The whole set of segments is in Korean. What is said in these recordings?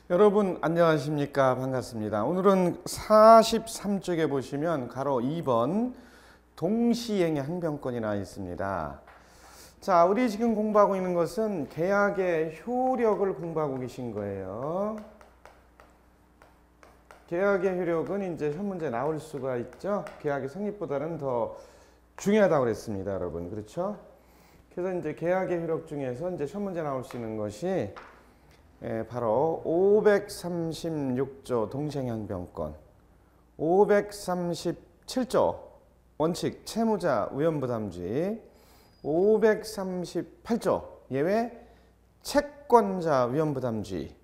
여러분 안녕하십니까? 반갑습니다. 오늘은 43쪽에 보시면 가로 2번 동시행의 항변권이 나와 있습니다. 자, 우리 지금 공부하고 있는 것은 계약의 효력을 공부하고 계신 거예요. 계약의 효력은 이제 현 문제 나올 수가 있죠. 계약의 성립보다는 더 중요하다고 그랬습니다, 여러분. 그렇죠? 그래서 이제 계약의 효력 중에서 이제 현 문제 나올 수 있는 것이 바로 536조 동시행항변권, 537조 원칙 채무자 위험부담주의, 538조 예외 채권자 위험부담주의,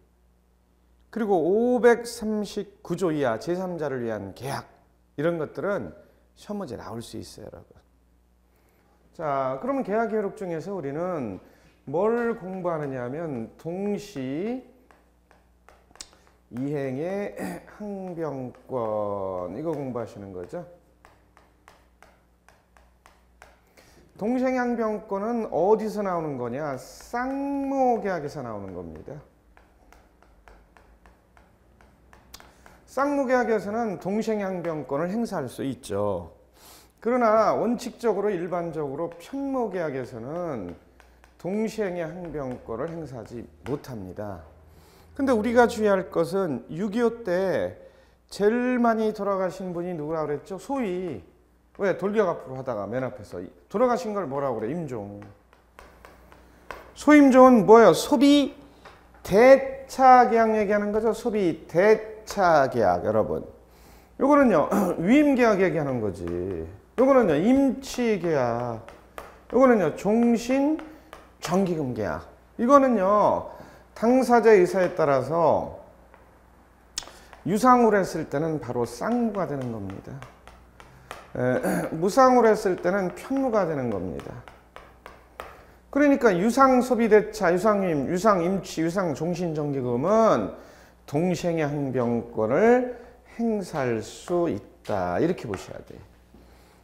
그리고 539조 이하 제3자를 위한 계약, 이런 것들은 시험 문제 나올 수 있어요, 여러분. 자, 그러면 계약의 효력 중에서 우리는 뭘 공부하느냐 하면 동시 이행의 항변권, 이거 공부하시는 거죠. 동시행 항변권은 어디서 나오는 거냐? 쌍무계약에서 나오는 겁니다. 쌍무계약에서는 동시행 항변권을 행사할 수 있죠. 그러나 원칙적으로 일반적으로 편무계약에서는 동시행의 항변권을 행사하지 못합니다. 근데 우리가 주의할 것은 6.25 때 제일 많이 돌아가신 분이 누구라고 그랬죠? 소위 왜 돌격 앞으로 하다가 맨 앞에서 돌아가신 걸 뭐라고 그래? 임종. 소임종은 뭐예요? 소비 대차계약 얘기하는 거죠. 소비 대차계약, 여러분. 요거는요 위임계약 얘기하는 거지. 요거는요 임치계약, 요거는요 종신 정기금 계약. 이거는요 당사자의 의사에 따라서 유상으로 했을 때는 바로 쌍무가 되는 겁니다. 무상으로 했을 때는 편무가 되는 겁니다. 그러니까 유상소비대차, 유상임, 유상임치, 유상종신정기금은 동시행의 항변권을 행사할 수 있다, 이렇게 보셔야 돼요.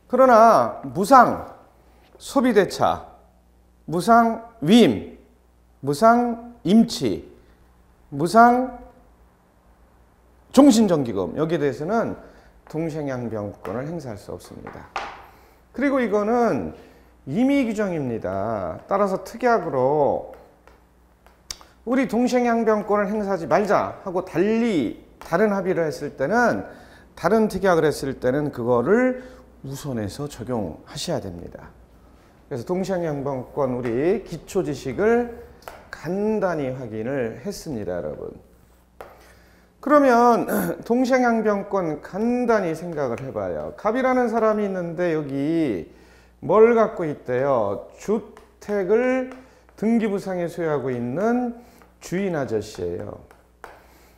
그러나 무상소비대차, 무상위임, 무상임치, 무상종신정기금, 여기에 대해서는 동시행의 항변권을 행사할 수 없습니다. 그리고 이거는 임의규정입니다. 따라서 특약으로 우리 동시행의 항변권을 행사하지 말자 하고 달리 다른 합의를 했을 때는, 다른 특약을 했을 때는 그거를 우선해서 적용하셔야 됩니다. 그래서 동시행의 항변권 우리 기초 지식을 간단히 확인을 했습니다, 여러분. 그러면 동시행 항변권 간단히 생각을 해봐요. 갑이라는 사람이 있는데 여기 뭘 갖고 있대요? 주택을 등기부상에 소유하고 있는 주인 아저씨예요.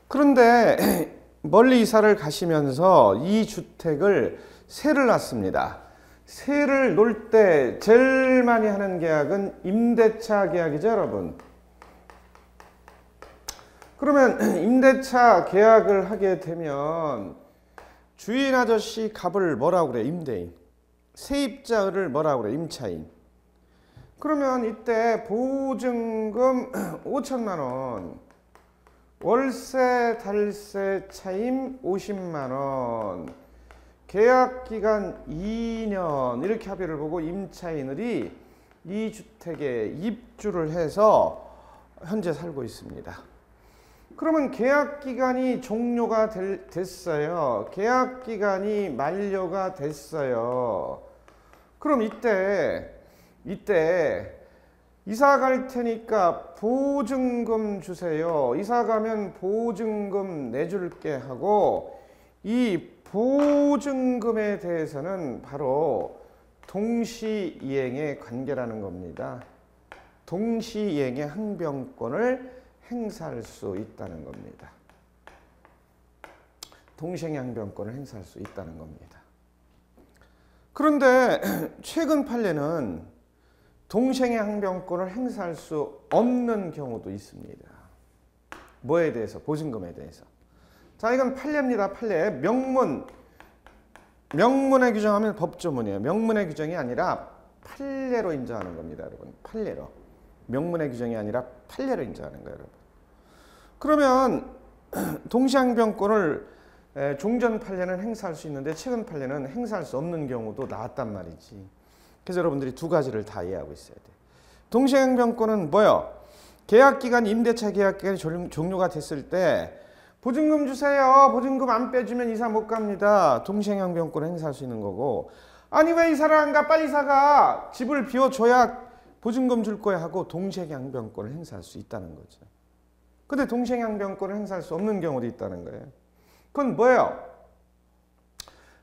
그런데 멀리 이사를 가시면서 이 주택을 세를 놨습니다. 세를 놓을 때 제일 많이 하는 계약은 임대차 계약이죠, 여러분. 그러면 임대차 계약을 하게 되면 주인 아저씨 갑을 뭐라고 그래? 임대인. 세입자를 뭐라고 그래? 임차인. 그러면 이때 보증금 5천만 원, 월세 달세 차임 50만 원, 계약기간 2년, 이렇게 합의를 보고 임차인들이 이 주택에 입주를 해서 현재 살고 있습니다. 그러면 계약기간이 종료가 됐어요. 계약기간이 만료가 됐어요. 그럼 이때 이사 갈 테니까 보증금 주세요. 이사 가면 보증금 내줄게 하고, 이 보증금에 대해서는 바로 동시이행의 관계라는 겁니다. 동시이행의 항변권을 행사할 수 있다는 겁니다. 동시행의 항변권을 행사할 수 있다는 겁니다. 그런데 최근 판례는 동시행의 항변권을 행사할 수 없는 경우도 있습니다. 뭐에 대해서? 보증금에 대해서. 자, 이건 판례입니다. 판례. 명문에 규정하면 법조문이에요. 명문의 규정이 아니라 판례로 인정하는 겁니다, 여러분. 판례로. 명문의 규정이 아니라 판례로 인정하는 거예요, 여러분. 그러면 동시항변권을 종전 판례는 행사할 수 있는데 최근 판례는 행사할 수 없는 경우도 나왔단 말이지. 그래서 여러분들이 두 가지를 다 이해하고 있어야 돼. 동시항변권은 뭐요? 계약기간, 임대차 계약기간이 종료가 됐을 때 보증금 주세요. 보증금 안 빼주면 이사 못 갑니다. 동시항변권을 행사할 수 있는 거고, 아니 왜 이사를 안 가? 빨리 사가. 집을 비워줘야 보증금 줄 거야 하고 동시항변권을 행사할 수 있다는 거죠. 근데 동시항변권을 행사할 수 없는 경우도 있다는 거예요. 그건 뭐예요?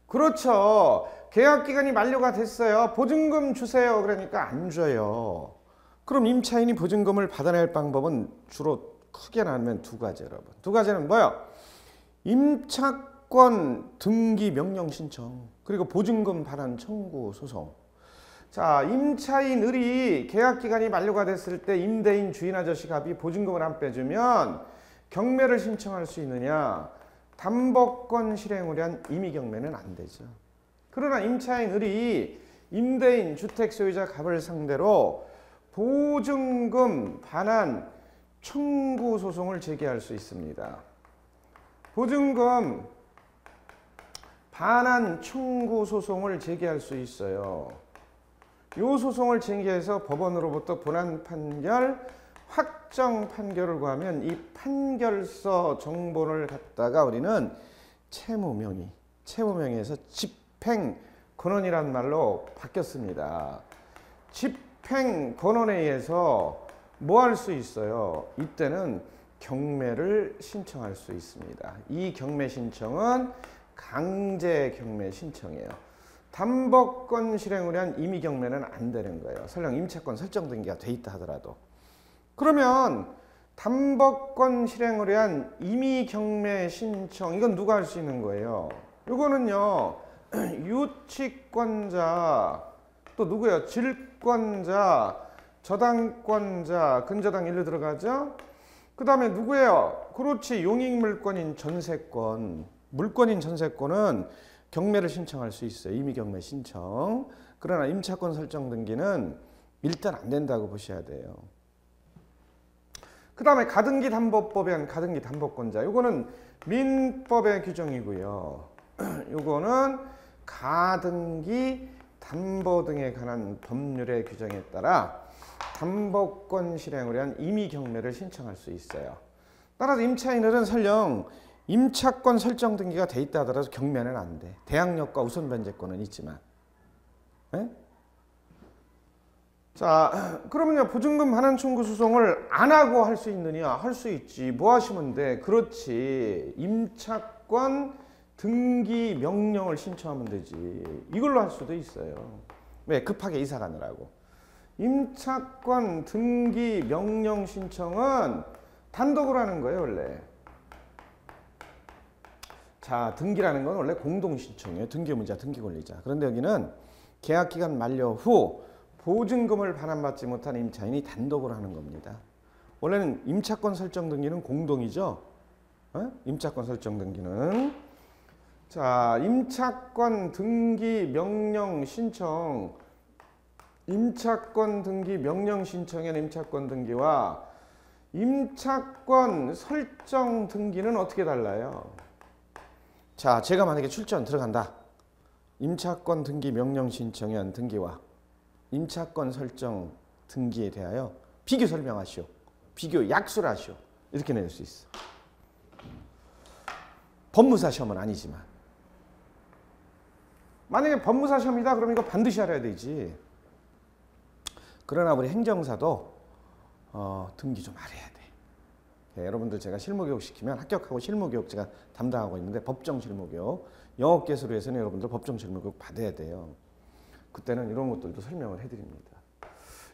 그렇죠. 계약기간이 만료가 됐어요. 보증금 주세요. 그러니까 안 줘요. 그럼 임차인이 보증금을 받아낼 방법은 주로 크게 나누면 두 가지, 여러분. 두 가지는 뭐예요? 임차권 등기 명령 신청, 그리고 보증금 반환 청구 소송. 자, 임차인 을이 계약기간이 만료가 됐을 때 임대인 주인 아저씨 갑이 보증금을 안 빼주면 경매를 신청할 수 있느냐? 담보권 실행을 위한 임의경매는 안 되죠. 그러나 임차인 을이 임대인 주택 소유자 갑을 상대로 보증금 반환 청구 소송을 제기할 수 있습니다. 보증금 반환 청구 소송을 제기할 수 있어요. 이 소송을 제기해서 법원으로부터 본안 판결, 확정 판결을 구하면 이 판결서 정보를 갖다가 우리는 채무명의에서 집행권원이란 말로 바뀌었습니다. 집행권원에 의해서 뭐 할 수 있어요? 이때는 경매를 신청할 수 있습니다. 이 경매 신청은 강제 경매 신청이에요. 담보권 실행을 위한 임의 경매는 안 되는 거예요. 설령 임차권 설정 등기가 돼 있다 하더라도. 그러면 담보권 실행을 위한 임의 경매 신청, 이건 누가 할 수 있는 거예요? 이거는요, 유치권자, 또 누구예요? 질권자, 저당권자, 근저당 일로 들어가죠? 그 다음에 누구예요? 그렇지, 용익물권인 전세권. 물권인 전세권은 경매를 신청할 수 있어요. 임의경매 신청. 그러나 임차권 설정 등기는 일단 안 된다고 보셔야 돼요. 그 다음에 가등기 담보법에 의한 가등기 담보권자. 이거는 민법의 규정이고요. 이거는 가등기 담보 등에 관한 법률의 규정에 따라 담보권 실행을 위한 임의 경매를 신청할 수 있어요. 따라서 임차인들은 설령 임차권 설정 등기가 돼 있다 하더라도 경매는 안 돼. 대항력과 우선 변제권은 있지만. 네? 자, 그러면요, 보증금 반환 청구 소송을 안 하고 할 수 있느냐? 할 수 있지. 뭐 하시면 돼? 그렇지. 임차권 등기 명령을 신청하면 되지. 이걸로 할 수도 있어요. 왜? 급하게 이사 가느라고. 임차권 등기 명령 신청은 단독으로 하는 거예요, 원래. 자, 등기라는 건 원래 공동신청이에요. 등기의무자, 등기권리자. 그런데 여기는 계약기간 만료 후 보증금을 반환받지 못한 임차인이 단독으로 하는 겁니다. 원래는 임차권 설정 등기는 공동이죠. 임차권 설정 등기는. 자, 임차권 등기 명령 신청. 임차권 등기 명령 신청의 임차권 등기와 임차권 설정 등기는 어떻게 달라요? 자, 제가 만약에 출전 들어간다. 임차권 등기 명령 신청한 등기와 임차권 설정 등기에 대하여 비교 설명하시오. 비교 약수를 하시오. 이렇게 낼 수 있어. 법무사 시험은 아니지만. 만약에 법무사 시험이다 그러면 이거 반드시 알아야 되지. 그러나 우리 행정사도 등기 좀 알아야 돼. 네, 여러분들 제가 실무교육 시키면 합격하고 실무교육 제가 담당하고 있는데 법정 실무교육, 영업개수로에서는 여러분들 법정 실무교육 받아야 돼요. 그때는 이런 것들도 설명을 해드립니다.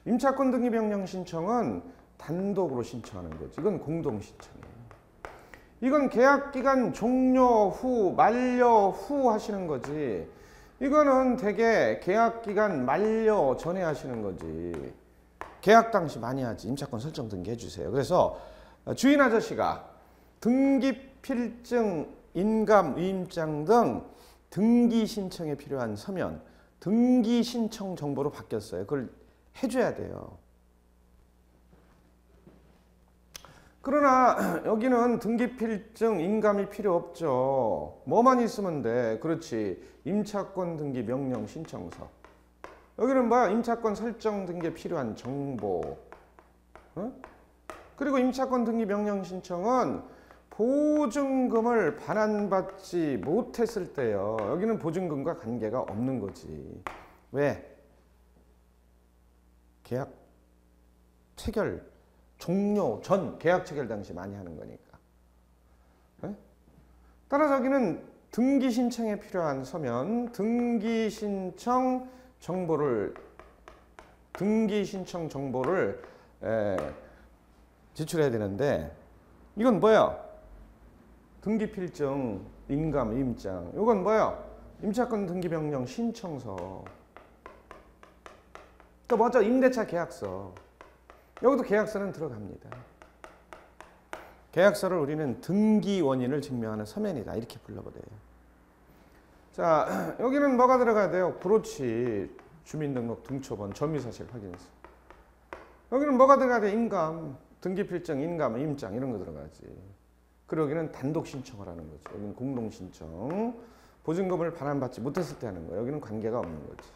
임차권 등기 명령 신청은 단독으로 신청하는 거지. 이건 공동 신청이에요. 이건 계약기간 종료 후, 만료 후 하시는 거지. 이거는 되게 계약기간 만료 전에 하시는 거지. 계약 당시 많이 하지. 임차권 설정 등기 해주세요. 그래서 주인 아저씨가 등기필증, 인감, 위임장 등 등기 신청에 필요한 서면, 등기 신청 정보로 바뀌었어요. 그걸 해줘야 돼요. 그러나 여기는 등기필증, 인감이 필요 없죠. 뭐만 있으면 돼. 그렇지. 임차권 등기 명령 신청서. 여기는 뭐야? 임차권 설정 등기에 필요한 정보. 어? 그리고 임차권 등기 명령 신청은 보증금을 반환받지 못했을 때요. 여기는 보증금과 관계가 없는 거지. 왜? 계약 체결 종료 전 계약 체결 당시 많이 하는 거니까. 네? 따라서 여기는 등기 신청에 필요한 서면 등기 신청 정보를 제출해야 되는데 이건 뭐야? 등기 필증, 인감, 임장. 이건 뭐야? 임차권 등기 명령 신청서. 또 먼저 임대차 계약서. 여기도 계약서는 들어갑니다. 계약서를 우리는 등기 원인을 증명하는 서면이다. 이렇게 불러버려요. 자, 여기는 뭐가 들어가야 돼요? 그렇지. 주민등록 등초번, 점유사실 확인서. 여기는 뭐가 들어가야 돼? 인감, 등기필증, 인감, 임장 이런 거 들어가지. 그리고 여기는 단독 신청을 하는 거죠. 여기는 공동 신청. 보증금을 반환받지 못했을 때 하는 거예요. 여기는 관계가 없는 거지.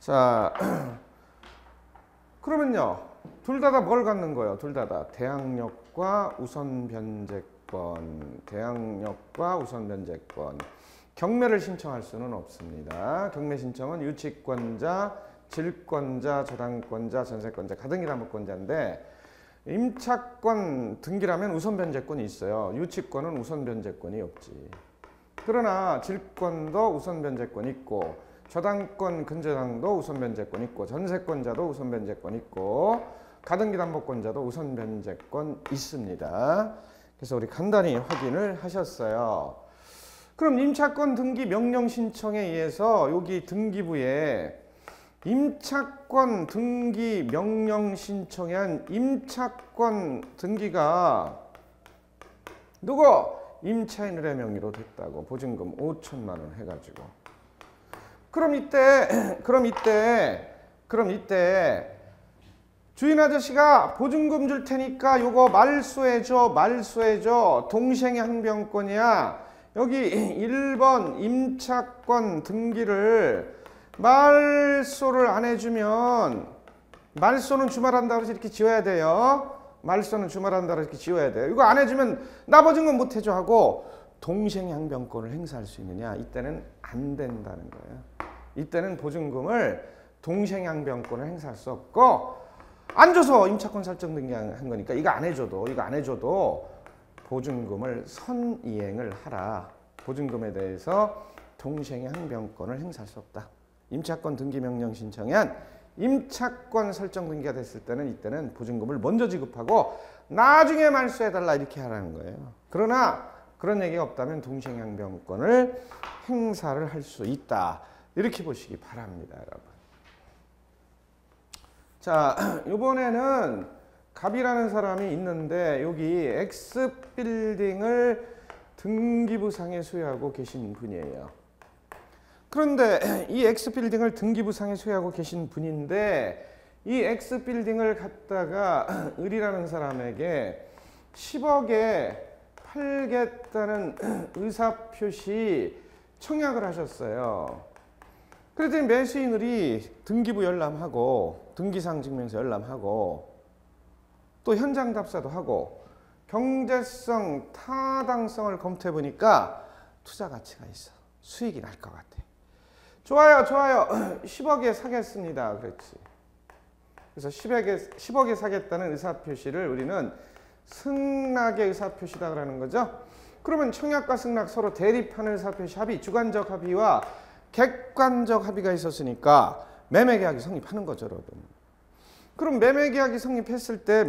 자, 그러면요. 둘 다 뭘 갖는 거예요? 둘 다 대항력과 우선 변제권. 대항력과 우선 변제권. 경매를 신청할 수는 없습니다. 경매 신청은 유치권자, 질권자, 저당권자, 전세권자, 가등기담보권자인데 임차권 등기라면 우선 변제권이 있어요. 유치권은 우선 변제권이 없지. 그러나 질권도 우선 변제권 있고 저당권, 근저당도 우선 변제권 있고 전세권자도 우선 변제권 있고 가등기담보권자도 우선 변제권 있습니다. 그래서 우리 간단히 확인을 하셨어요. 그럼 임차권 등기 명령 신청에 의해서 여기 등기부에 임차권 등기 명령 신청에 한 임차권 등기가 누구? 임차인의 명의로 됐다고. 보증금 5천만 원 해가지고. 그럼 이때 주인 아저씨가 보증금 줄 테니까 요거 말소해줘. 동생의 항변권이야. 여기 1번 임차권 등기를 말소를 안 해주면 말소는 주말한다고 해서 이렇게 지어야 돼요. 말소는 주말한다고 이렇게 지어야 돼요. 이거 안 해주면 나 보증금 못 해줘 하고 동생 항변권을 행사할 수 있느냐? 이때는 안 된다는 거예요. 이때는 보증금을 동생 항변권을 행사할 수 없고 안 줘서 임차권 설정 등기한 거니까 이거 안 해줘도 보증금을 선이행을 하라. 보증금에 대해서 동생의 항변권을 행사할 수 없다. 임차권 등기 명령 신청에 한 임차권 설정 등기가 됐을 때는 이때는 보증금을 먼저 지급하고 나중에 말소해달라 이렇게 하라는 거예요. 그러나 그런 얘기가 없다면 동생 항변권을 행사를 할 수 있다. 이렇게 보시기 바랍니다, 여러분. 자, 이번에는 갑이라는 사람이 있는데 여기 X빌딩을 등기부상에 소유하고 계신 분이에요. 그런데 이 X빌딩을 등기부상에 소유하고 계신 분인데 이 X빌딩을 갖다가 을이라는 사람에게 10억에 팔겠다는 의사표시 청약을 하셨어요. 그랬더니 매수인 을이 등기부 열람하고 등기상 증명서 열람하고 또 현장 답사도 하고 경제성, 타당성을 검토해 보니까 투자 가치가 있어. 수익이 날 것 같아. 좋아요. 10억에 사겠습니다. 그랬지. 그래서 10억에 사겠다는 의사표시를 우리는 승낙의 의사표시다 그러는 거죠. 그러면 청약과 승낙 서로 대립하는 의사표시 합의, 주관적 합의와 객관적 합의가 있었으니까 매매계약이 성립하는 거죠, 여러분. 그럼 매매계약이 성립했을 때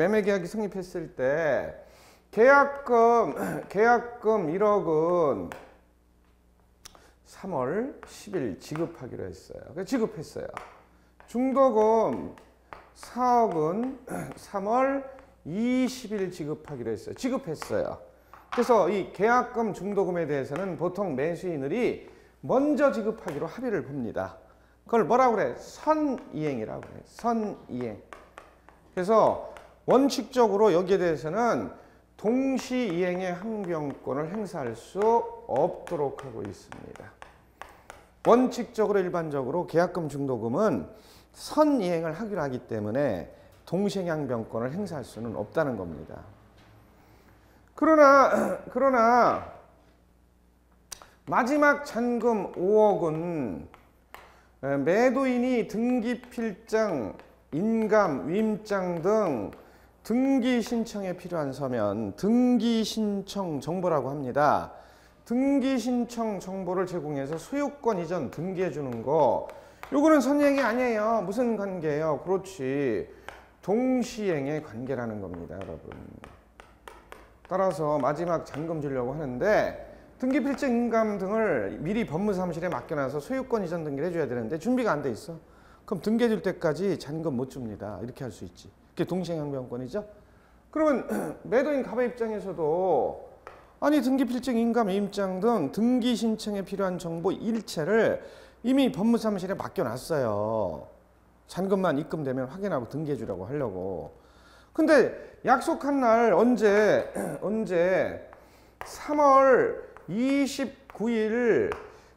계약금 1억은 3월 10일 지급하기로 했어요. 그래서 지급했어요. 중도금 4억은 3월 20일 지급하기로 했어요. 지급했어요. 그래서 이 계약금 중도금에 대해서는 보통 매수인들이 먼저 지급하기로 합의를 봅니다. 그걸 뭐라고 그래? 선이행이라고 그래. 선이행. 그래서 원칙적으로 여기에 대해서는 동시이행의 항변권을 행사할 수 없도록 하고 있습니다. 원칙적으로 일반적으로 계약금 중도금은 선이행을 하기로 하기 때문에 동시행 항변권을 행사할 수는 없다는 겁니다. 그러나 마지막 잔금 5억은 매도인이 등기필장, 인감, 위임장 등 등기 신청에 필요한 서면 등기 신청 정보라고 합니다. 등기 신청 정보를 제공해서 소유권 이전 등기해 주는 거, 요거는 선이행이 아니에요. 무슨 관계예요? 그렇지, 동시행의 관계라는 겁니다, 여러분. 따라서 마지막 잔금 주려고 하는데 등기필증, 인감 등을 미리 법무사무실에 맡겨놔서 소유권 이전 등기를 해줘야 되는데 준비가 안 돼 있어. 그럼 등기해 줄 때까지 잔금 못 줍니다. 이렇게 할 수 있지. 그게 동시행 항변권이죠. 그러면 매도인 갑의 입장에서도 아니 등기필증, 인감, 위임장 등 등기 신청에 필요한 정보 일체를 이미 법무사무실에 맡겨놨어요. 잔금만 입금되면 확인하고 등기해 주라고 하려고. 근데 약속한 날 언제 3월 29일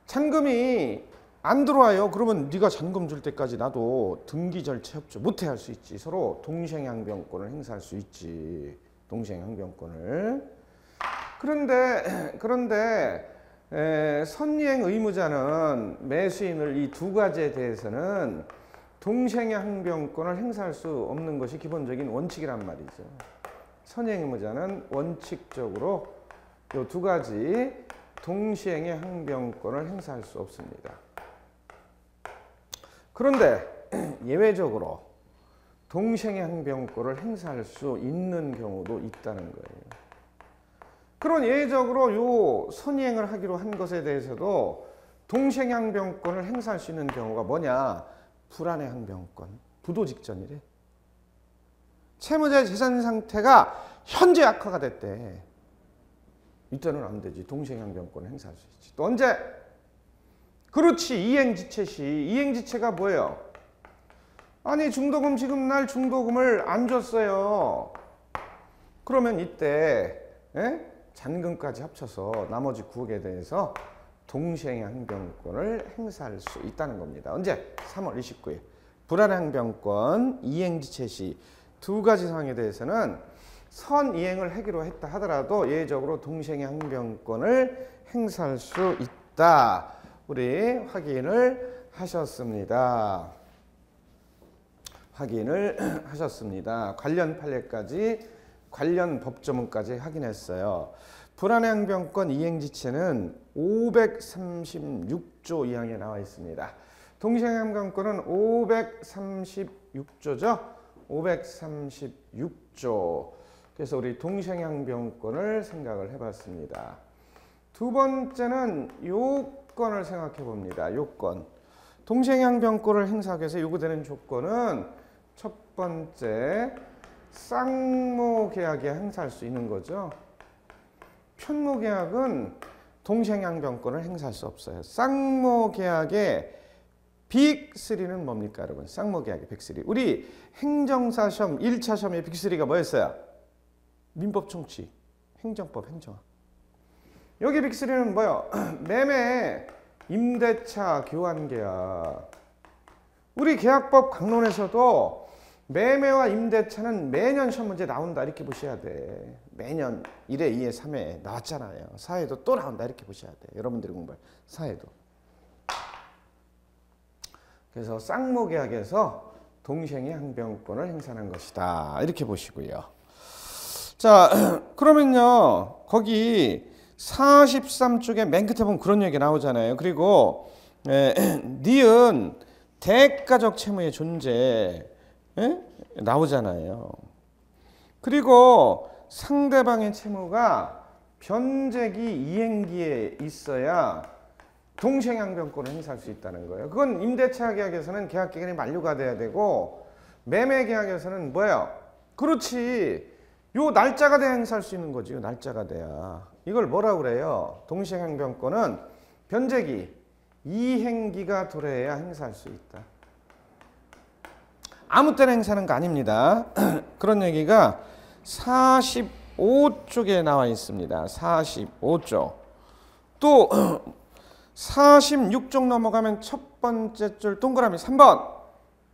잔금이 안 들어와요. 그러면 네가 잔금 줄 때까지 나도 등기 절차 협조 못해 할 수 있지. 서로 동시행 항변권을 행사할 수 있지. 동시행 항변권을. 그런데 선이행 의무자는 매수인을 이 두 가지에 대해서는 동시행 항변권을 행사할 수 없는 것이 기본적인 원칙이란 말이죠. 선이행 의무자는 원칙적으로 이 두 가지 동시행의 항변권을 행사할 수 없습니다. 그런데 예외적으로 동시행의 항변권을 행사할 수 있는 경우도 있다는 거예요. 그런 예외적으로 요 선이행을 하기로 한 것에 대해서도 동시행 항변권을 행사할 수 있는 경우가 뭐냐? 불안의 항변권, 부도 직전이래. 채무자의 재산 상태가 현재 악화가 됐대. 이때는 안 되지. 동시행 항변권을 행사할 수 있지. 또 언제? 그렇지, 이행지체 시. 이행지체가 뭐예요? 아니 중도금 지급날 중도금을 안 줬어요. 그러면 이때 잔금까지 합쳐서 나머지 9억에 대해서 동시행 항변권을 행사할 수 있다는 겁니다. 언제? 3월 29일. 불안의 항변권, 이행지체 시 두 가지 사항에 대해서는 선이행을 하기로 했다 하더라도 예외적으로 동시행의 항변권을 행사할 수 있다. 우리 확인을 하셨습니다. 관련 판례까지, 관련 법조문까지 확인했어요. 불안의 항변권 이행지체는 536조 2항에 나와 있습니다. 동시행 항변권은 536조죠. 536조. 그래서 우리 동시행 항변권을 생각을 해봤습니다. 두 번째는 요건을 생각해 봅니다. 요건. 동시행 항변권을 행사하기 위해서 요구되는 조건은 첫 번째, 쌍모계약에 행사할 수 있는 거죠. 편모계약은 동시행 항변권을 행사할 수 없어요. 쌍모계약의 빅3는 뭡니까, 여러분? 쌍모계약의 빅3. 우리 행정사 시험 1차 시험의 빅3가 뭐였어요? 민법 총칙, 행정법, 행정학. 여기 빅3는 뭐요? 매매, 임대차, 교환계약. 우리 계약법 강론에서도 매매와 임대차는 매년 시험 문제 나온다 이렇게 보셔야 돼. 매년 1회, 2회, 3회 나왔잖아요. 4회도 또 나온다 이렇게 보셔야 돼. 여러분들이 공부할 4회도. 그래서 쌍모계약에서 동시행의 항변권을 행사하는 것이다. 이렇게 보시고요. 자, 그러면요. 거기 43쪽에 맨 끝에 보면 그런 얘기 나오잖아요. 그리고 니은 대가적 채무의 존재 나오잖아요. 그리고 상대방의 채무가 변제기 이행기에 있어야 동시행 항변권을 행사할 수 있다는 거예요. 그건 임대차 계약에서는 계약 기간이 만료가 돼야 되고 매매 계약에서는 뭐예요? 그렇지. 요 날짜가 돼야 행사할 수 있는 거지. 요 날짜가 돼야. 이걸 뭐라고 그래요? 동시행 항변권은 변제기, 이행기가 도래해야 행사할 수 있다. 아무 때나 행사하는 거 아닙니다. 그런 얘기가 45쪽에 나와 있습니다. 45쪽. 또 46쪽 넘어가면 첫 번째 줄 동그라미 3번.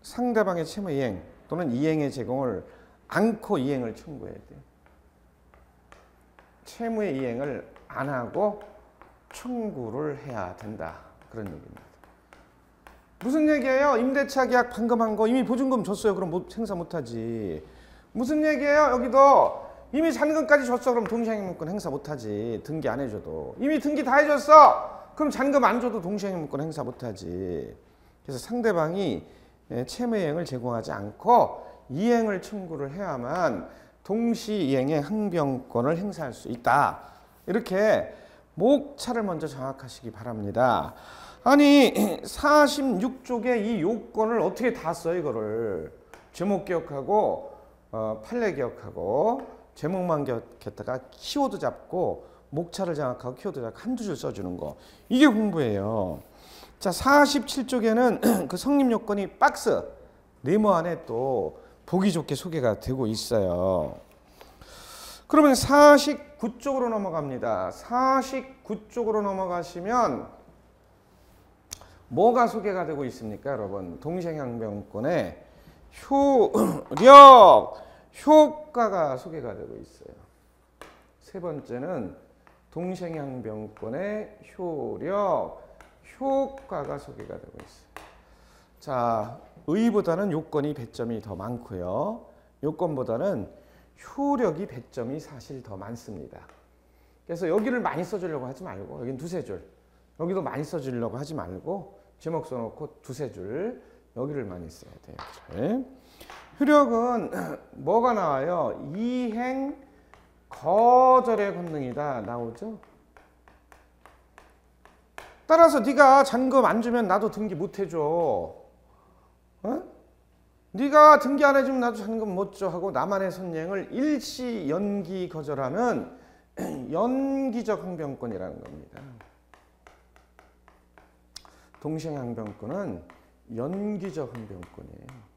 상대방의 채무 이행 또는 이행의 제공을 않고 이행을 청구해야 돼요. 채무의 이행을 안 하고 청구를 해야 된다. 그런 얘기입니다. 무슨 얘기예요? 임대차 계약 방금 한 거 이미 보증금 줬어요. 그럼 행사 못하지. 무슨 얘기예요? 여기도 이미 잔금까지 줬어. 그럼 동시행문권 행사 못하지. 등기 안 해줘도. 이미 등기 다 해줬어. 그럼 잔금 안 줘도 동시행문권 행사 못하지. 그래서 상대방이 채무이행을 제공하지 않고 이행을 청구를 해야만 동시이행의 항변권을 행사할 수 있다. 이렇게 목차를 먼저 정확하시기 바랍니다. 아니 46쪽에 이 요건을 어떻게 다 써요? 이거를 제목 기억하고 판례 기억하고 제목만 기억했다가 키워드 잡고 목차를 정확하고 키워드 잡고 한두 줄 써주는 거. 이게 공부예요. 자, 47쪽에는 그 성립 요건이 박스 네모 안에 또 보기 좋게 소개가 되고 있어요. 그러면 49쪽으로 넘어갑니다. 49쪽으로 넘어가시면 뭐가 소개가 되고 있습니까, 여러분? 동시행항변권의 효력, 효과가 소개가 되고 있어요. 세 번째는 동시행항변권의 효력, 효과가 소개가 되고 있어요. 자, 의보다는 요건이 배점이 더 많고요. 요건보다는 효력이 배점이 사실 더 많습니다. 그래서 여기를 많이 써주려고 하지 말고 여긴 두세 줄, 여기도 많이 써주려고 하지 말고 제목 써놓고 두세 줄 여기를 많이 써야 돼요. 네. 효력은 뭐가 나와요? 이행 거절의 권능이다 나오죠. 따라서 네가 잔금 안 주면 나도 등기 못 해줘. 어? 네가 등기 안 해주면 나도 잔금 못 줘 하고 나만의 선행을 일시 연기 거절하면 연기적 항변권이라는 겁니다. 동시행항변권은 연기적 항변권이에요.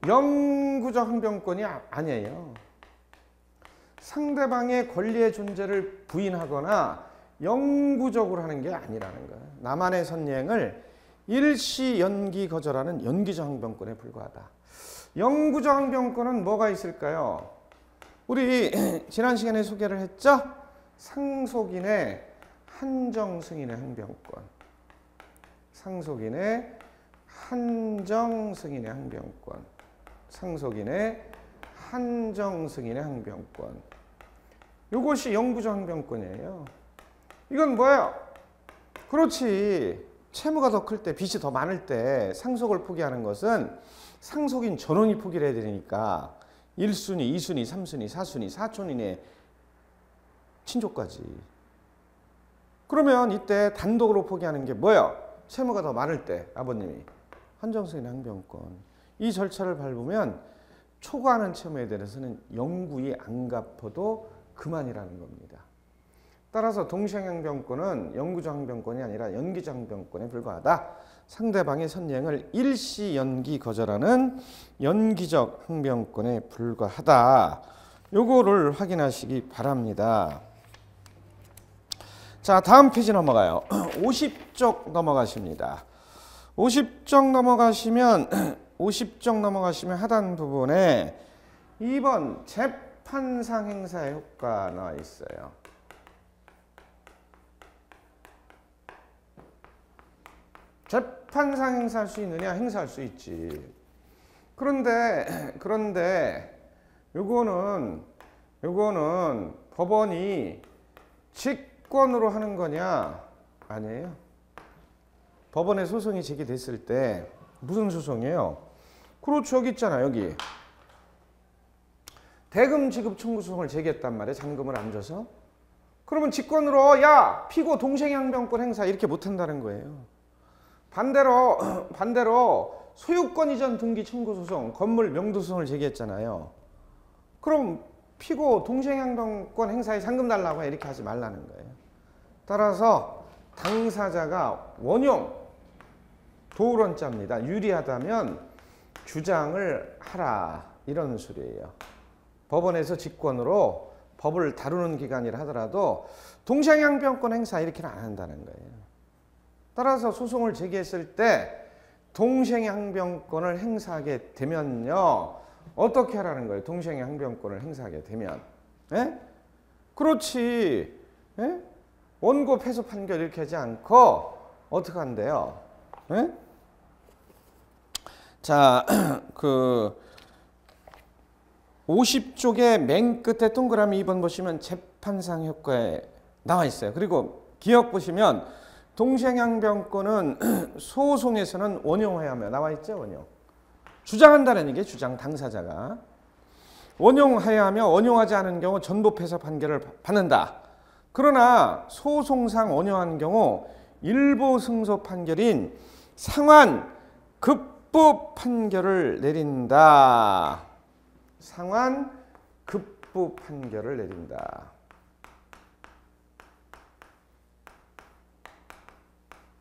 영구적 항변권이 아니에요. 상대방의 권리의 존재를 부인하거나 영구적으로 하는 게 아니라는 거예요. 나만의 선행을 일시 연기 거절하는 연기적 항변권에 불과하다. 영구적 항변권은 뭐가 있을까요? 우리 지난 시간에 소개를 했죠? 상속인의 한정승인의 항변권. 상속인의 한정승인의 항변권. 상속인의 한정승인의 항변권. 이것이 영구적 항변권이에요. 이건 뭐예요? 그렇지. 채무가 더 클 때, 빚이 더 많을 때 상속을 포기하는 것은 상속인 전원이 포기를 해야 되니까 1순위, 2순위, 3순위, 4순위, 4촌인의 친족까지. 그러면 이때 단독으로 포기하는 게 뭐예요? 채무가 더 많을 때 아버님이 한정승인 항변권. 이 절차를 밟으면 초과하는 채무에 대해서는 영구히 안 갚아도 그만이라는 겁니다. 따라서 동시행항변권은 영구적 항변권이 아니라 연기적 항변권에 불과하다. 상대방의 선행을 일시 연기 거절하는 연기적 항변권에 불과하다. 요거를 확인하시기 바랍니다. 자, 다음 페이지 넘어가요. 50쪽 넘어가십니다. 50쪽 넘어가시면 하단 부분에 2번 재판상 행사의 효과 나와 있어요. 재판상 행사할 수 있느냐? 행사할 수 있지. 그런데 요거는 법원이 직권으로 하는 거냐? 아니에요. 법원에 소송이 제기됐을 때 무슨 소송이에요? 그렇죠. 여기 있잖아. 여기. 대금 지급 청구 소송을 제기했단 말이에요. 잔금을 안 줘서. 그러면 직권으로 야 피고 동시행항변권 행사 이렇게 못한다는 거예요. 반대로 소유권 이전 등기 청구 소송, 건물 명도 소송을 제기했잖아요. 그럼 피고 동시행항변권 행사에 상금 달라고 이렇게 하지 말라는 거예요. 따라서 당사자가 원용 도우론자입니다. 유리하다면 주장을 하라. 이런 소리예요. 법원에서 직권으로 법을 다루는 기관이라 하더라도 동시행양변권 행사 이렇게는 안 한다는 거예요. 따라서 소송을 제기했을 때 동시행양변권을 행사하게 되면요. 어떻게 하라는 거예요? 동시행양변권을 행사하게 되면. 예? 그렇지. 예? 원고 패소 판결 이렇게 하지 않고 어떻게 한대요? 예? 자, 50쪽의 맨 끝에 동그라미 2번 보시면 재판상 효과에 나와 있어요. 그리고 기억 보시면 동시행양변권은 소송에서는 원용하여야 나와 있죠. 원용. 주장한다는 얘기예요. 주장 당사자가. 원용하여야 하며 원용하지 않은 경우 전부 패소 판결을 받는다. 그러나 소송상 원용하는 경우 일부 승소 판결인 상환 급부 판결을 내린다. 상환 급부 판결을 내린다.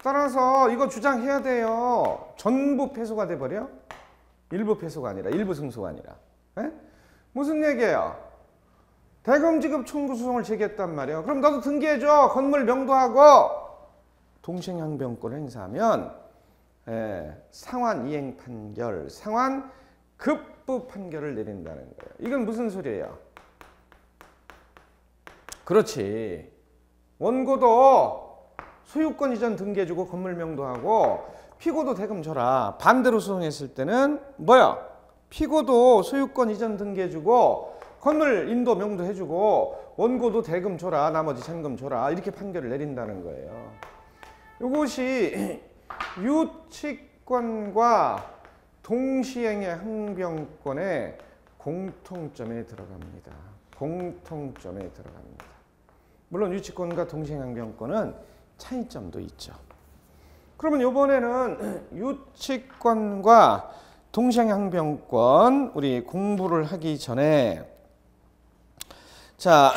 따라서 이거 주장해야 돼요. 전부 패소가 돼버려? 일부 패소가 아니라, 일부 승소가 아니라. 에? 무슨 얘기예요? 대금지급 청구 소송을 제기했단 말이에요. 그럼 너도 등기해줘. 건물 명도하고. 동시행양변권을 행사하면 상환 이행 판결, 상환 급부 판결을 내린다는 거예요. 이건 무슨 소리예요? 그렇지. 원고도 소유권 이전 등기해주고 건물 명도하고 피고도 대금 줘라. 반대로 소송했을 때는 뭐야? 피고도 소유권 이전 등기해주고 건물 인도 명도해주고 원고도 대금 줘라. 나머지 잔금 줘라. 이렇게 판결을 내린다는 거예요. 이것이 유치권과 동시행의 항변권의 공통점에 들어갑니다. 공통점에 들어갑니다. 물론 유치권과 동시행항변권은 차이점도 있죠. 그러면 이번에는 유치권과 동시행항변권 우리 공부를 하기 전에 자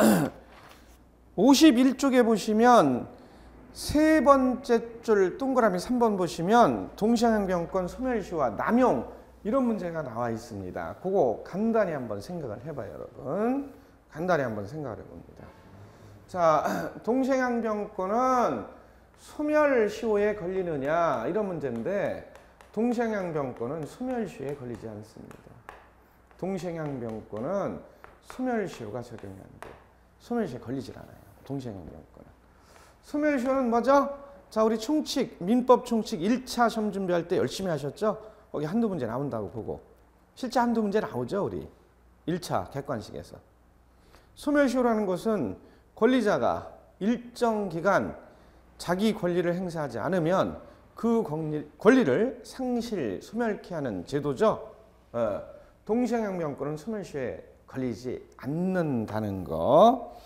51쪽에 보시면 세 번째 줄 동그라미 3번 보시면 동시행항변권 소멸시효와 남용 이런 문제가 나와 있습니다. 그거 간단히 한번 생각을 해봐요, 여러분. 간단히 한번 생각을 해봅니다. 자, 동시행항변권은 소멸시효에 걸리느냐 이런 문제인데 동시행항변권은 소멸시효에 걸리지 않습니다. 동시행항변권은 소멸시효가 적용이 안 돼요. 소멸시효에 걸리질 않아요. 동시행항변권은. 소멸시효는 뭐죠? 자, 우리 총칙, 민법 총칙 1차 시험 준비할 때 열심히 하셨죠? 거기 한두 문제 나온다고 보고. 실제 한두 문제 나오죠, 우리. 1차 객관식에서. 소멸시효라는 것은 권리자가 일정 기간 자기 권리를 행사하지 않으면 그 권리를 상실, 소멸케 하는 제도죠. 동시행항변권은 소멸시효에 걸리지 않는다는 거.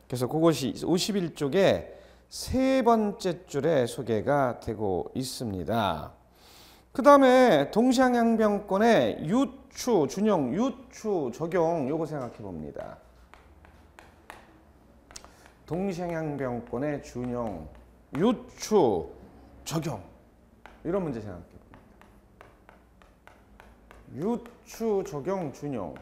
그래서 그것이 51쪽에 세 번째 줄에 소개가 되고 있습니다. 그 다음에 동시행항변권의 유추, 준용, 유추, 적용 요거 생각해 봅니다. 동시행항변권의 준용, 유추, 적용 이런 문제 생각해 봅니다. 유추, 적용, 준용.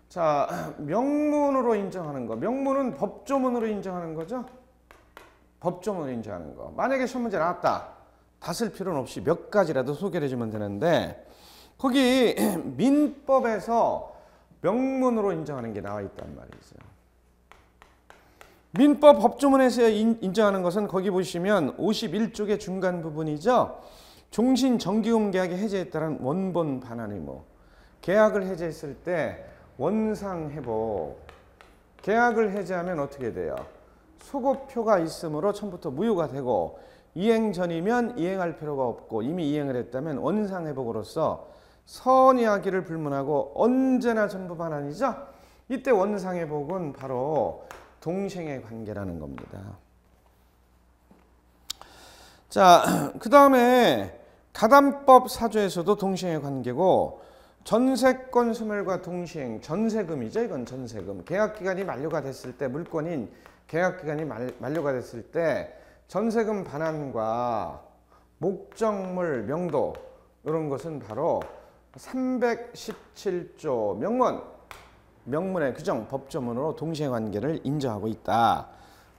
자, 명문으로 인정하는 거. 명문은 법조문으로 인정하는 거죠. 법조문으로 인정하는 거. 만약에 시험 문제 나왔다. 다 쓸 필요는 없이 몇 가지라도 소개를 해주면 되는데 거기 민법에서 명문으로 인정하는 게 나와 있단 말이죠. 민법 법조문에서 인정하는 것은 거기 보시면 51쪽의 중간 부분이죠. 종신 정기금 계약의 해제에 따른 원본 반환 의무. 계약을 해제했을 때 원상 회복. 계약을 해제하면 어떻게 돼요? 소급표가 있으므로 처음부터 무효가 되고 이행 전이면 이행할 필요가 없고 이미 이행을 했다면 원상 회복으로서 선이하기를 불문하고 언제나 전부 반환이죠. 이때 원상 회복은 바로 동시행의 관계라는 겁니다. 자, 그 다음에 가담법 4조에서도 동시행의 관계고 전세권 소멸과 동시행, 전세금이죠. 이건 전세금. 계약기간이 만료가 됐을 때 물권인 계약기간이 만료가 됐을 때 전세금 반환과 목적물 명도 이런 것은 바로 317조 명문의 규정 법조문으로 동시행관계를 인정하고 있다.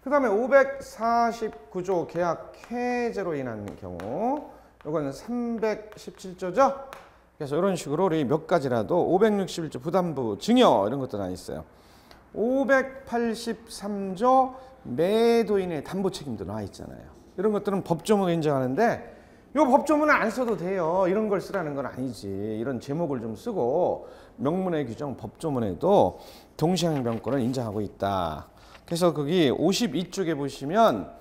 그 다음에 549조 계약 해제로 인한 경우 이건 317조죠. 그래서 이런 식으로 우리 몇 가지라도 561조 부담부 증여 이런 것도 다 있어요. 583조 매도인의 담보 책임도 나와 있잖아요. 이런 것들은 법조문으로 인정하는데 이 법조문은 안 써도 돼요. 이런 걸 쓰라는 건 아니지. 이런 제목을 좀 쓰고 명문의 규정 법조문에도 동시행변권을 인정하고 있다. 그래서 거기 52쪽에 보시면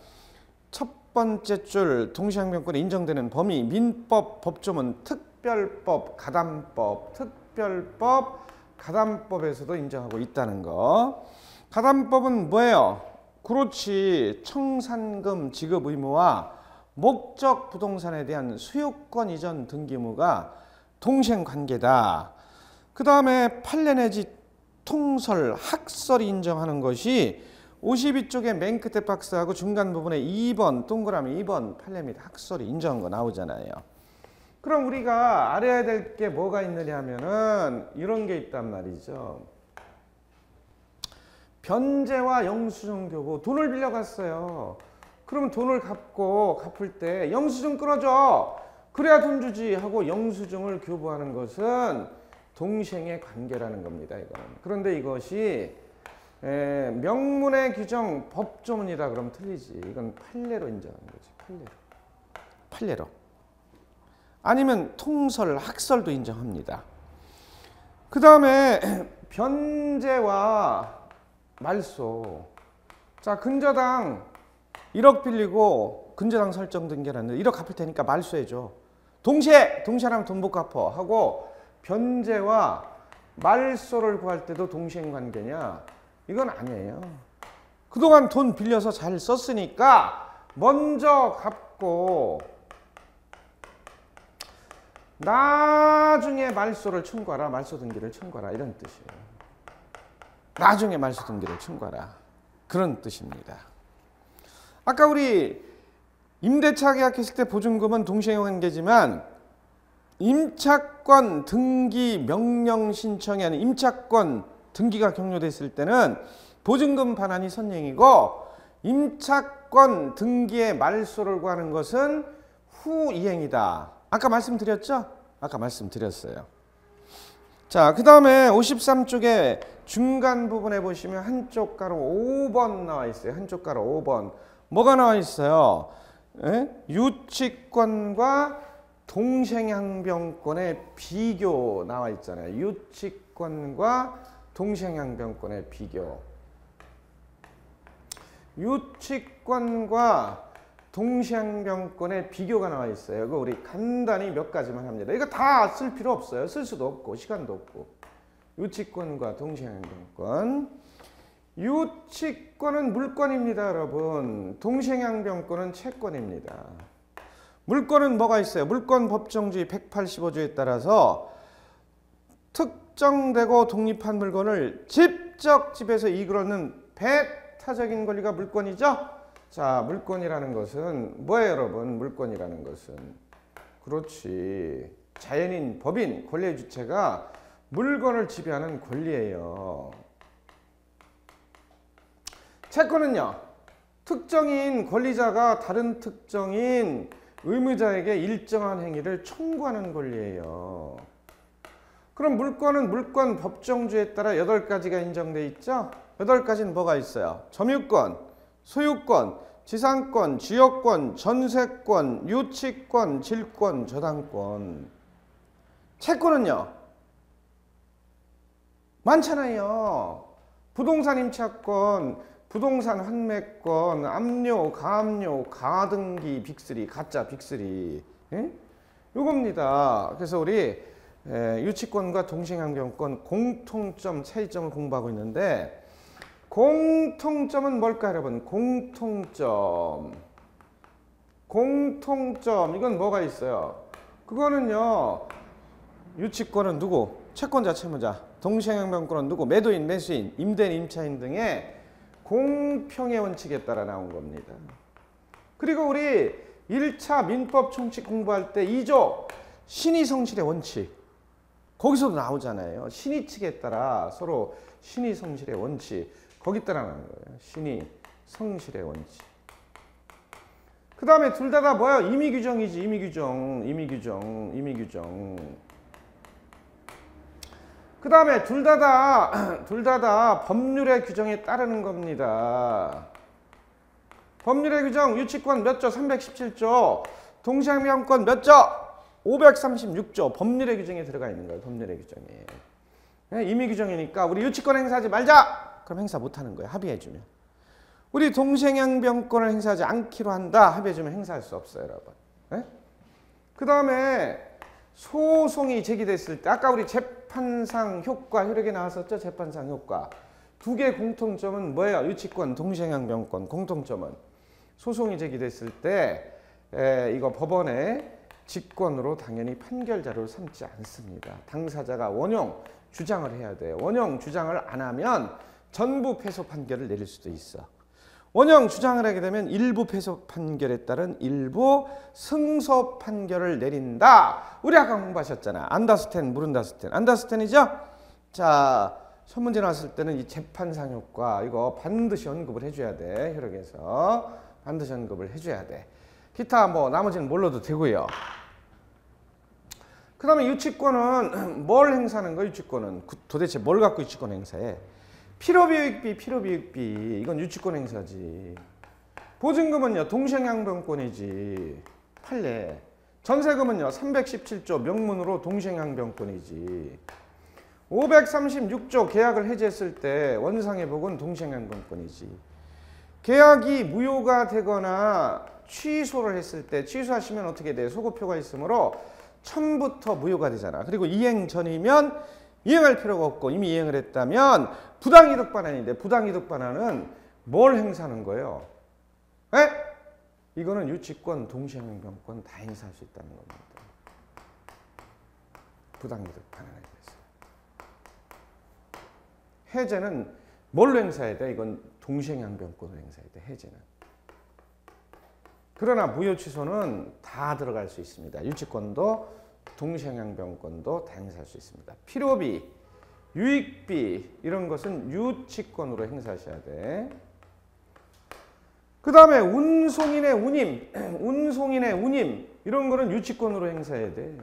첫 번째 줄 동시행변권이 인정되는 범위 민법 법조문 특별법 가담법에서도 인정하고 있다는 거. 가담법은 뭐예요? 그렇지. 청산금 지급 의무와 목적 부동산에 대한 소유권 이전 등기 의무가 동시행 관계다. 그 다음에 판례 내지 통설, 학설이 인정하는 것이 52쪽에 맨 끝에 박스하고 중간 부분에 2번 동그라미 2번 판례 및 학설이 인정한 거 나오잖아요. 그럼 우리가 알아야 될 게 뭐가 있느냐 하면은 이런 게 있단 말이죠. 변제와 영수증 교부, 돈을 빌려갔어요. 그러면 돈을 갚을 때 영수증 끊어줘. 그래야 돈 주지 하고 영수증을 교부하는 것은 동시행의 관계라는 겁니다. 이거는. 그런데 이것이 명문의 규정 법조문이다 그러면 틀리지. 이건 판례로 인정하는 거지. 판례로. 아니면 통설, 학설도 인정합니다. 그 다음에 변제와 말소. 자, 근저당 1억 빌리고 근저당 설정 등기하는데 1억 갚을 테니까 말소해줘. 동시에 하면 돈 못 갚어 하고 변제와 말소를 구할 때도 동시행 관계냐? 이건 아니에요. 그동안 돈 빌려서 잘 썼으니까 먼저 갚고 나중에 말소를 청구하라. 말소 등기를 청구하라. 이런 뜻이에요. 나중에 말소 등기를 청구하라. 그런 뜻입니다. 아까 우리 임대차 계약했을 때 보증금은 동시행 관계지만 임차권 등기 명령 신청이 아닌 임차권 등기가 격려됐을 때는 보증금 반환이 선행이고 임차권 등기의 말소를 구하는 것은 후이행이다. 아까 말씀드렸죠? 아까 말씀드렸어요. 자, 그 다음에 53쪽에 중간 부분에 보시면 한쪽 가로 5번 나와 있어요. 한쪽 가로 5번. 뭐가 나와 있어요? 유치권과 동시행양변권의 비교 나와 있잖아요. 유치권과 동시행양변권의 비교. 유치권과 동시행양변권의 비교가 나와 있어요. 이거 우리 간단히 몇 가지만 합니다. 이거 다 쓸 필요 없어요. 쓸 수도 없고 시간도 없고. 유치권과 동시행양변권. 유치권은 물권입니다, 여러분. 동시행양변권은 채권입니다. 물권은 뭐가 있어요? 물권 법정주의 185조에 따라서 특정되고 독립한 물건을 직접 지배해서 이익을 얻는 배타적인 권리가 물권이죠? 자, 물권이라는 것은 뭐예요, 여러분? 물권이라는 것은. 그렇지. 자연인, 법인, 권리의 주체가 물건을 지배하는 권리예요. 채권은요, 특정인 권리자가 다른 특정인 의무자에게 일정한 행위를 청구하는 권리예요. 그럼 물권은 물권 법정주에 따라 8가지가 인정돼 있죠? 8가지는 뭐가 있어요? 점유권, 소유권, 지상권, 지역권, 전세권, 유치권, 질권, 저당권. 채권은요? 많잖아요. 부동산 임차권, 부동산 환매권, 압류, 가압류, 가등기, 빅3, 가짜 빅3. 요겁니다. 그래서 우리 유치권과 동시행양변권 공통점, 차이점을 공부하고 있는데 공통점은 뭘까요, 여러분? 공통점. 이건 뭐가 있어요? 그거는요. 유치권은 누구? 채권자, 채무자. 동시행양변권은 누구? 매도인, 매수인, 임대인, 임차인 등의 공평의 원칙에 따라 나온 겁니다. 그리고 우리 1차 민법 총칙 공부할 때 2조 신의성실의 원칙. 거기서도 나오잖아요. 신의 측에 따라 서로 신의 성실의 원칙 거기 따라 나는 거예요. 신의 성실의 원칙. 그 다음에 둘 다 뭐야? 임의규정이지. 임의규정. 그 다음에 둘 다 법률의 규정에 따르는 겁니다. 법률의 규정 유치권 몇 조? 317조. 동시행명권 몇 조? 536조. 법률의 규정에 들어가 있는 거예요. 법률의 규정에. 임의 규정이니까 우리 유치권 행사하지 말자. 그럼 행사 못하는 거예요. 합의해주면. 우리 동시행명권을 행사하지 않기로 한다. 합의해주면 행사할 수 없어요, 여러분. 그 다음에 소송이 제기됐을 때 아까 우리 재판상 효과 효력이 나왔었죠. 재판상 효과. 두 개의 공통점은 뭐예요? 유치권, 동시행명권 공통점은 소송이 제기됐을 때 이거 법원에 직권으로 당연히 판결 자료를 삼지 않습니다. 당사자가 원형 주장을 해야 돼요. 원형 주장을 안 하면 전부 패소 판결을 내릴 수도 있어. 원형 주장을 하게 되면 일부 패소 판결에 따른 일부 승소 판결을 내린다. 우리 아까 공부하셨잖아. 안더스탠, 무른더스탠. 안더스탠이죠? 자, 첫 문제 나왔을 때는 이 재판상 효과 이거 반드시 언급을 해줘야 돼. 효력에서 반드시 언급을 해줘야 돼. 기타 뭐 나머지는 몰라도 되고요. 그 다음에 유치권은 뭘 행사하는 거야? 유치권은 도대체 뭘 갖고 유치권 행사해? 필요비익비 이건 유치권 행사지. 보증금은요 동시행양병권이지. 판례. 전세금은요 317조 명문으로 동시행양병권이지. 536조 계약을 해지했을 때 원상회복은 동시행양병권이지. 계약이 무효가 되거나 취소를 했을 때 취소하시면 어떻게 돼? 소급표가 있으므로 처음부터 무효가 되잖아. 그리고 이행 전이면 이행할 필요가 없고 이미 이행을 했다면 부당이득 반환인데 부당이득 반환은 뭘 행사하는 거예요? 이거는 유치권, 동시행명권 다 행사할 수 있다는 겁니다. 부당이득 반환에 대해서. 해제는 뭘로 행사해야 돼? 이건 동시행양병권으로 행사해야 돼. 해제는. 그러나 무효 취소는 다 들어갈 수 있습니다. 유치권도 동시행양병권도 다 행사할 수 있습니다. 필요비, 유익비 이런 것은 유치권으로 행사하셔야 돼. 그 다음에 운송인의 운임 이런 거는 유치권으로 행사해야 돼.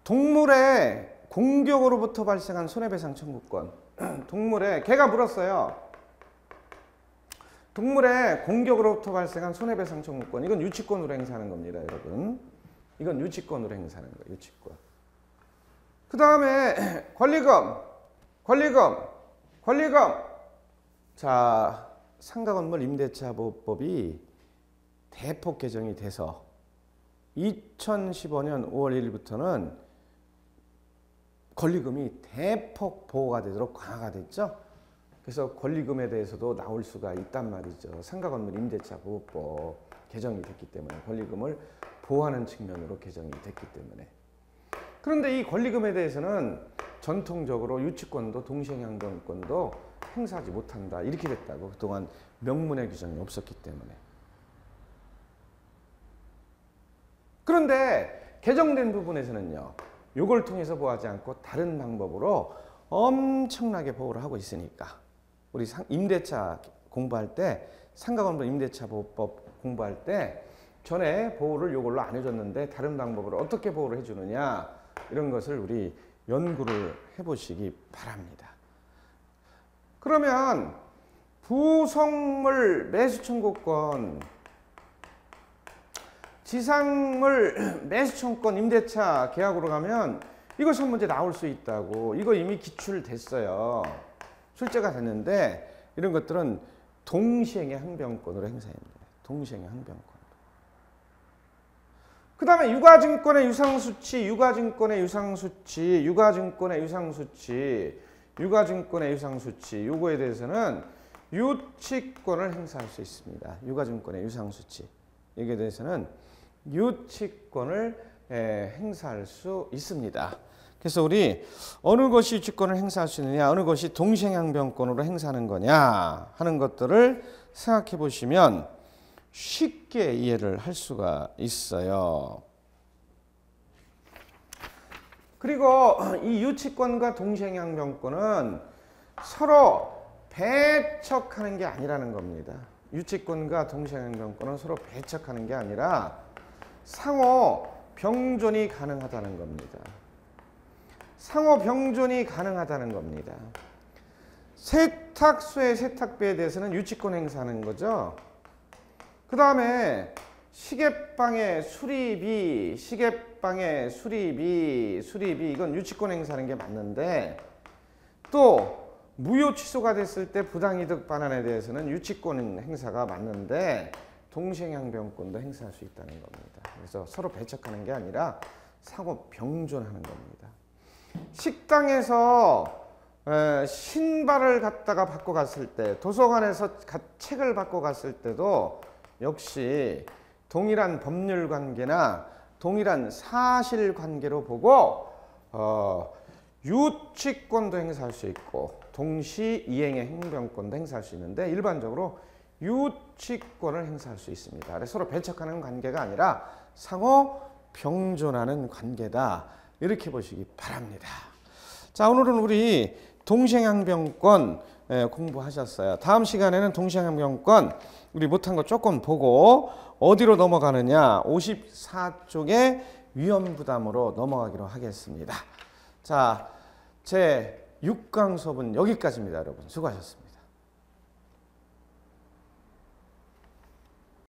동물의 공격으로부터 발생한 손해배상 청구권. 동물의 개가 물었어요. 동물의 공격으로부터 발생한 손해배상 청구권. 이건 유치권으로 행사하는 겁니다, 여러분. 이건 유치권으로 행사하는 거예요, 유치권. 그 다음에 권리금. 자, 상가건물 임대차 보호법이 대폭 개정이 돼서 2015년 5월 1일부터는 권리금이 대폭 보호가 되도록 강화가 됐죠. 그래서 권리금에 대해서도 나올 수가 있단 말이죠. 상가건물 임대차 보호법 개정이 됐기 때문에 권리금을 보호하는 측면으로 개정이 됐기 때문에. 그런데 이 권리금에 대해서는 전통적으로 유치권도 동시행양병권도 행사하지 못한다. 이렇게 됐다고. 그동안 명문의 규정이 없었기 때문에. 그런데 개정된 부분에서는요. 이걸 통해서 보호하지 않고 다른 방법으로 엄청나게 보호를 하고 있으니까 우리 임대차 공부할 때 상가건물 임대차 보호법 공부할 때 전에 보호를 이걸로 안 해줬는데 다른 방법으로 어떻게 보호를 해주느냐 이런 것을 우리 연구를 해보시기 바랍니다. 그러면 부속물 매수청구권, 지상물 매수청구권 임대차 계약으로 가면 이거 시험 문제 나올 수 있다고. 이거 이미 기출됐어요. 출제가 됐는데 이런 것들은 동시행의 항변권으로 행사합니다. 동시행의 항변권. 그 다음에 유가증권의 유상수치, 요거에 대해서는 유치권을 행사할 수 있습니다. 유가증권의 유상수치. 여기에 대해서는 유치권을 행사할 수 있습니다. 그래서 우리 어느 것이 유치권을 행사할 수 있느냐, 어느 것이 동시행양병권으로 행사하는 거냐 하는 것들을 생각해 보시면 쉽게 이해를 할 수가 있어요. 그리고 이 유치권과 동시행양병권은 서로 배척하는 게 아니라는 겁니다. 유치권과 동시행양병권은 서로 배척하는 게 아니라 상호 병존이 가능하다는 겁니다. 상호 병존이 가능하다는 겁니다. 세탁소의 세탁비에 대해서는 유치권 행사하는 거죠. 그 다음에 시계방의 수리비 이건 유치권 행사하는 게 맞는데, 또 무효 취소가 됐을 때 부당이득 반환에 대해서는 유치권 행사가 맞는데 동시행양병권도 행사할 수 있다는 겁니다. 그래서 서로 배척하는 게 아니라 상호 병존하는 겁니다. 식당에서 신발을 갖다가 받고 갔을 때, 도서관에서 책을 받고 갔을 때도 역시 동일한 법률 관계나 동일한 사실 관계로 보고 유치권도 행사할 수 있고 동시 이행의 행병권도 행사할 수 있는데, 일반적으로 유치권을 행사할 수 있습니다. 그래서 서로 배척하는 관계가 아니라 상호 병존하는 관계다, 이렇게 보시기 바랍니다. 자, 오늘은 우리 동시행양병권 공부하셨어요. 다음 시간에는 동시행양병권 우리 못한 거 조금 보고 어디로 넘어가느냐, 54쪽의 위험부담으로 넘어가기로 하겠습니다. 자, 제 6강 수업은 여기까지입니다. 여러분 수고하셨습니다.